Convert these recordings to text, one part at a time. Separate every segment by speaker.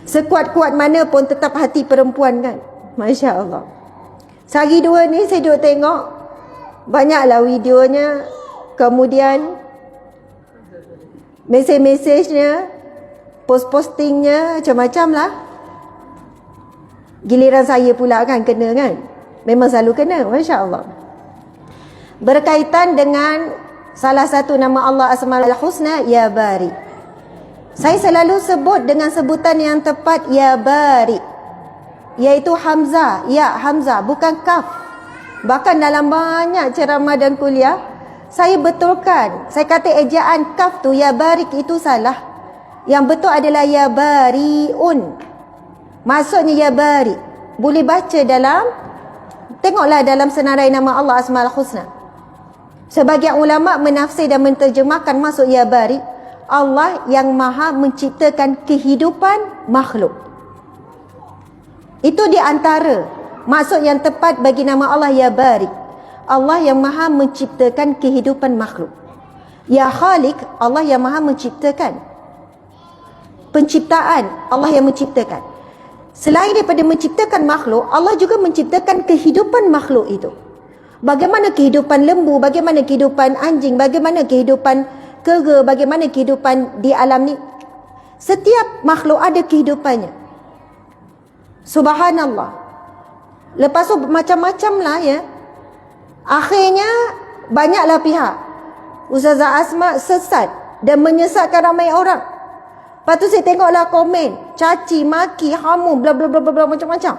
Speaker 1: Sekuat-kuat mana pun tetap hati perempuan kan. Masya Allah. Sehari dua ni saya duduk tengok banyaklah videonya, kemudian mesej-mesejnya, post-postingnya, macam-macam lah. Giliran saya pula kan kena kan. Memang selalu kena, Masya Allah. Berkaitan dengan salah satu nama Allah Asmaul Husna, Ya Bari. Saya selalu sebut dengan sebutan yang tepat, Ya Bari, iaitu Hamzah, Ya Hamzah, bukan Kaf. Bahkan dalam banyak ceramah dan kuliah, saya betulkan, saya kata ejaan Kaf tu, Ya Barik, itu salah. Yang betul adalah Ya Bariun. Maksudnya Ya Bari. Boleh baca dalam, tengoklah dalam senarai nama Allah Asmaul Husna. Sebagian ulama menafsir dan menterjemahkan maksud Ya Bari, Allah yang maha menciptakan kehidupan makhluk. Itu di antara maksud yang tepat bagi nama Allah Ya Bari. Allah yang maha menciptakan kehidupan makhluk. Ya Khalik, Allah yang maha menciptakan. Penciptaan, Allah yang menciptakan. Selain daripada menciptakan makhluk, Allah juga menciptakan kehidupan makhluk itu. Bagaimana kehidupan lembu, bagaimana kehidupan anjing, bagaimana kehidupan kera, bagaimana kehidupan di alam ni. Setiap makhluk ada kehidupannya. Subhanallah. Lepas tu macam-macam lah ya. Akhirnya banyaklah pihak. Ustazah Asma sesat dan menyesatkan ramai orang. Lepas tu saya tengoklah komen, caci, maki, hamu, bla bla bla bla macam-macam.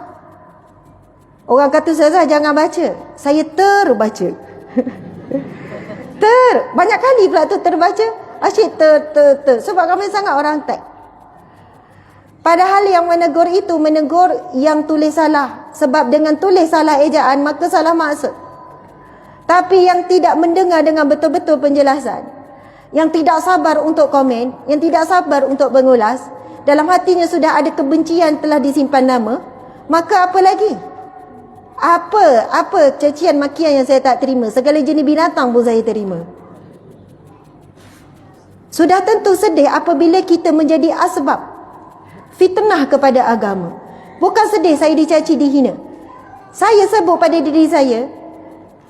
Speaker 1: Orang kata Ustazah jangan baca. Saya terbaca. Banyak kali pula tu terbaca. Asyik sebab ramai sangat orang tag. Padahal yang menegur itu menegur yang tulis salah. Sebab dengan tulis salah ejaan maka salah maksud. Tapi yang tidak mendengar dengan betul-betul penjelasan, yang tidak sabar untuk komen, yang tidak sabar untuk mengulas, dalam hatinya sudah ada kebencian telah disimpan nama, maka apa lagi? Apa cacian makian yang saya tak terima? Segala jenis binatang pun saya terima. Sudah tentu sedih apabila kita menjadi asbab fitnah kepada agama. Bukan sedih saya dicaci dihina. Saya sebut pada diri saya,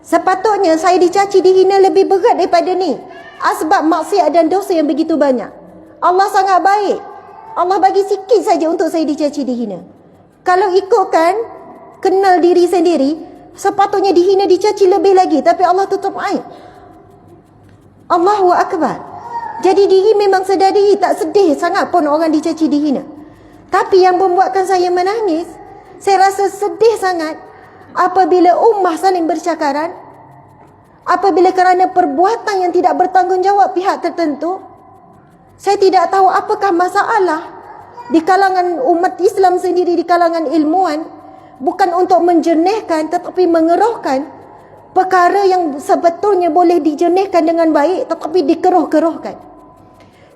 Speaker 1: sepatutnya saya dicaci dihina lebih berat daripada ni. Asbab maksiat dan dosa yang begitu banyak. Allah sangat baik. Allah bagi sikit saja untuk saya dicaci dihina. Kalau ikutkan kenal diri sendiri, sepatutnya dihina dicaci lebih lagi, tapi Allah tutup aib. Allahu Akbar. Jadi diri memang sedar diri, tak sedih sangat pun orang dicaci dihina. Tapi yang membuatkan saya menangis, saya rasa sedih sangat apabila ummah saling bercakaran, apabila kerana perbuatan yang tidak bertanggungjawab pihak tertentu. Saya tidak tahu apakah masalah di kalangan umat Islam sendiri, di kalangan ilmuwan, bukan untuk menjernihkan tetapi mengerohkan perkara yang sebetulnya boleh dijernihkan dengan baik tetapi dikeroh-kerohkan.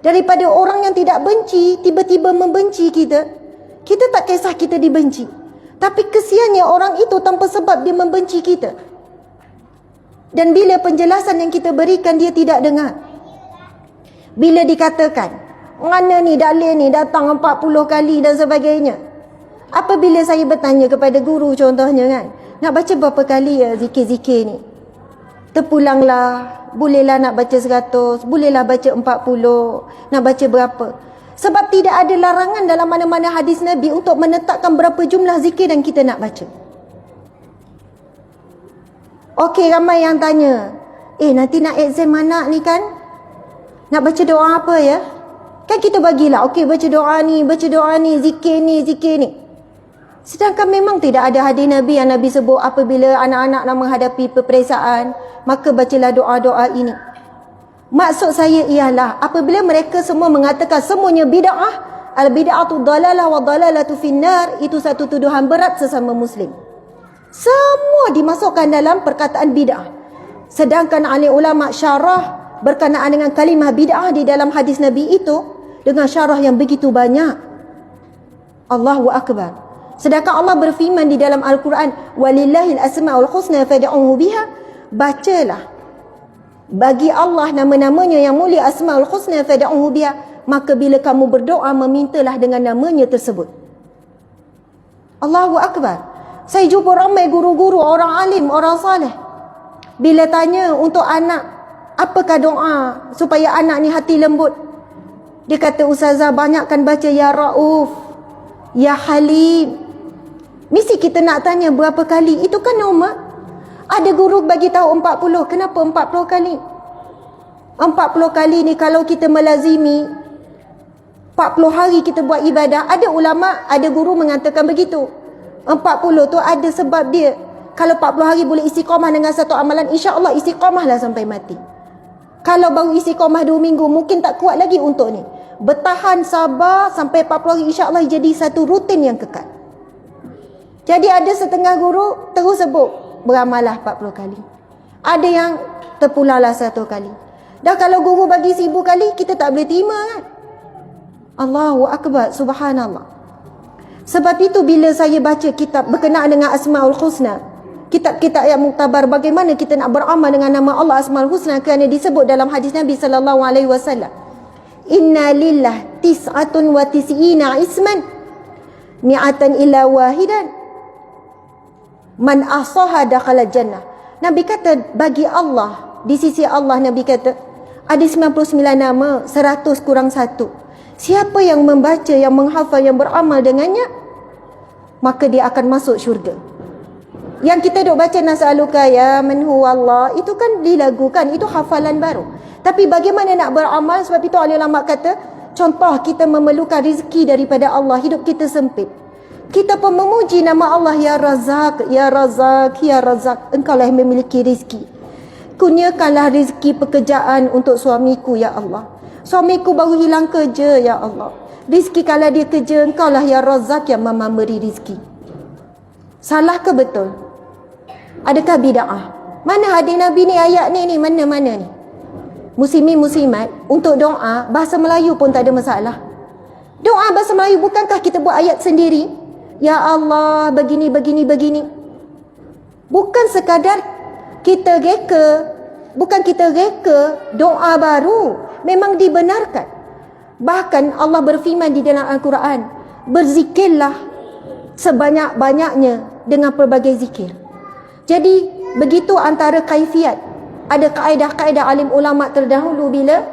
Speaker 1: Daripada orang yang tidak benci tiba-tiba membenci kita, kita tak kisah kita dibenci, tapi kesiannya orang itu tanpa sebab dia membenci kita. Dan bila penjelasan yang kita berikan dia tidak dengar. Bila dikatakan, mana ni dalil ni datang 40 kali dan sebagainya. Apabila saya bertanya kepada guru contohnya kan, nak baca berapa kali ya zikir-zikir ni? Terpulanglah, bolehlah nak baca 100, bolehlah baca 40, nak baca berapa? Sebab tidak ada larangan dalam mana-mana hadis Nabi untuk menetapkan berapa jumlah zikir yang kita nak baca. Okey, ramai yang tanya, nanti nak exam anak ni kan, nak baca doa apa ya? Kan kita bagilah, okey baca doa ni, zikir ni. Sedangkan memang tidak ada hadis Nabi yang Nabi sebut apabila anak-anak nak menghadapi peperiksaan, maka bacalah doa-doa ini. Maksud saya ialah apabila mereka semua mengatakan semuanya bid'ah, al-bid'atu dalalah wa dalalatu finnar, itu satu tuduhan berat sesama Muslim. Semua dimasukkan dalam perkataan bid'ah. Sedangkan ahli ulama syarah berkenaan dengan kalimah bid'ah di dalam hadis Nabi itu dengan syarah yang begitu banyak. Allahu Akbar. Sedangkan Allah berfirman di dalam Al-Quran, walillahil asma'ul husna fad'uhu biha. Bacalah bagi Allah nama-namanya yang mulia, asma'ul husna fad'uhu biha. maka bila kamu berdoa, memintalah dengan namanya tersebut. Allahu Akbar. Saya jumpa ramai guru-guru, orang alim, orang saleh. Bila tanya untuk anak, apakah doa supaya anak ni hati lembut? Dia kata, Ustazah, banyakkan baca Ya Rauf, Ya Halim. Mesti kita nak tanya berapa kali. Itu kan normal. Ada guru bagi tahu 40. Kenapa 40 kali? 40 kali ni kalau kita melazimi 40 hari kita buat ibadah. Ada ulama, ada guru mengatakan begitu. 40 tu ada sebab dia. Kalau 40 hari boleh istiqamah dengan satu amalan, insya-Allah istiqamahlah sampai mati. Kalau baru istiqamah 2 minggu, mungkin tak kuat lagi untuk ni. Bertahan sabar sampai 40 hari, insya-Allah jadi satu rutin yang kekal. Jadi ada setengah guru terus sebut beramalah 40 kali. Ada yang terpulanglah 1 kali. Dah kalau guru bagi 1000 kali, kita tak boleh terima kan? Allahu Akbar, subhanallah. Sebab itu bila saya baca kitab berkenaan dengan Asmaul Husna, kitab-kitab yang muktabar, bagaimana kita nak beramal dengan nama Allah Asmaul Husna, kerana disebut dalam hadis Nabi sallallahu alaihi wasallam, inna lillah tis'atun wa tis'ina isman mi'atan illa wahidan man ahsaha dakhala jannah. Nabi kata bagi Allah, di sisi Allah, Nabi kata ada 99 nama, 100 kurang 1. Siapa yang membaca, yang menghafal, yang beramal dengannya, maka dia akan masuk syurga. Yang kita duk baca nas'aluka ya man huwa Allah, itu kan dilagukan, itu hafalan baru. Tapi bagaimana nak beramal? Sebab itu ahli ulama kata, contoh kita memerlukan rezeki daripada Allah, hidup kita sempit, kita pun memuji nama Allah, Ya Razak, Ya Razak, Ya Razak, engkaulah yang memiliki rezeki. Kurniakanlah rezeki pekerjaan untuk suamiku, Ya Allah. Suamiku baru hilang kerja, Ya Allah. Rezeki kalau dia kerja, engkaulah Ya Razak yang memberi rezeki. Salah ke betul? Adakah bid'ah? Mana hadis Nabi ni, ayat ni mana-mana ni? Muslimin muslimat, untuk doa bahasa Melayu pun tak ada masalah. Doa bahasa Melayu, bukankah kita buat ayat sendiri? Ya Allah, begini, begini, begini. Bukan sekadar kita reka, bukan kita reka doa baru, memang dibenarkan. Bahkan Allah berfirman di dalam Al-Quran, berzikirlah sebanyak-banyaknya dengan pelbagai zikir. Jadi begitu antara kaifiat. Ada kaedah-kaedah alim ulama terdahulu bila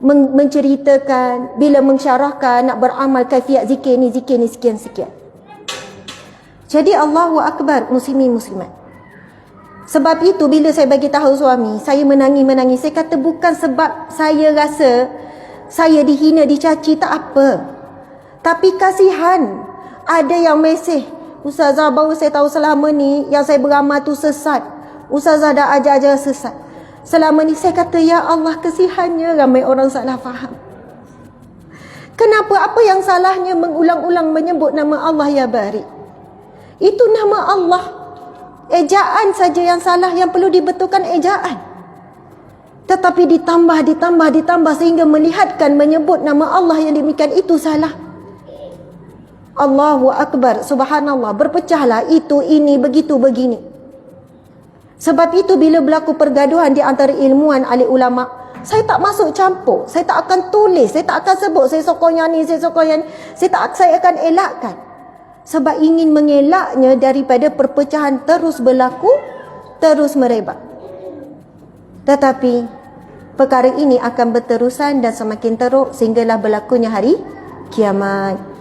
Speaker 1: menceritakan, bila mensyarahkan nak beramal kaifiat zikir ni sekian-sekian. Jadi Allahu Akbar, muslimin muslimat. Sebab itu bila saya bagi tahu suami, saya menangis-menangis. Saya kata bukan sebab saya rasa saya dihina, dicaci, tak apa. Tapi kasihan. Ada yang mesej, Ustazah, baru saya tahu selama ni yang saya beramal tu sesat. Ustazah dah ajar-ajar sesat. Selama ni saya kata, ya Allah, kasihannya ramai orang salah faham. Kenapa? Apa yang salahnya mengulang-ulang menyebut nama Allah Ya Bari? Itu nama Allah. Ejaan saja yang salah, yang perlu dibetulkan ejaan. Tetapi ditambah sehingga melihatkan menyebut nama Allah yang demikian itu salah. Allahu Akbar, subhanallah, berpecahlah itu, ini, begitu, begini. Sebab itu bila berlaku pergaduhan di antara ilmuwan ahli ulama, saya tak masuk campur, saya tak akan tulis, saya tak akan sebut saya sokong yang ni, saya sokong yang ni, saya akan elakkan. Sebab ingin mengelaknya daripada perpecahan terus berlaku, terus merebak. Tetapi perkara ini akan berterusan dan semakin teruk sehinggalah berlakunya hari kiamat.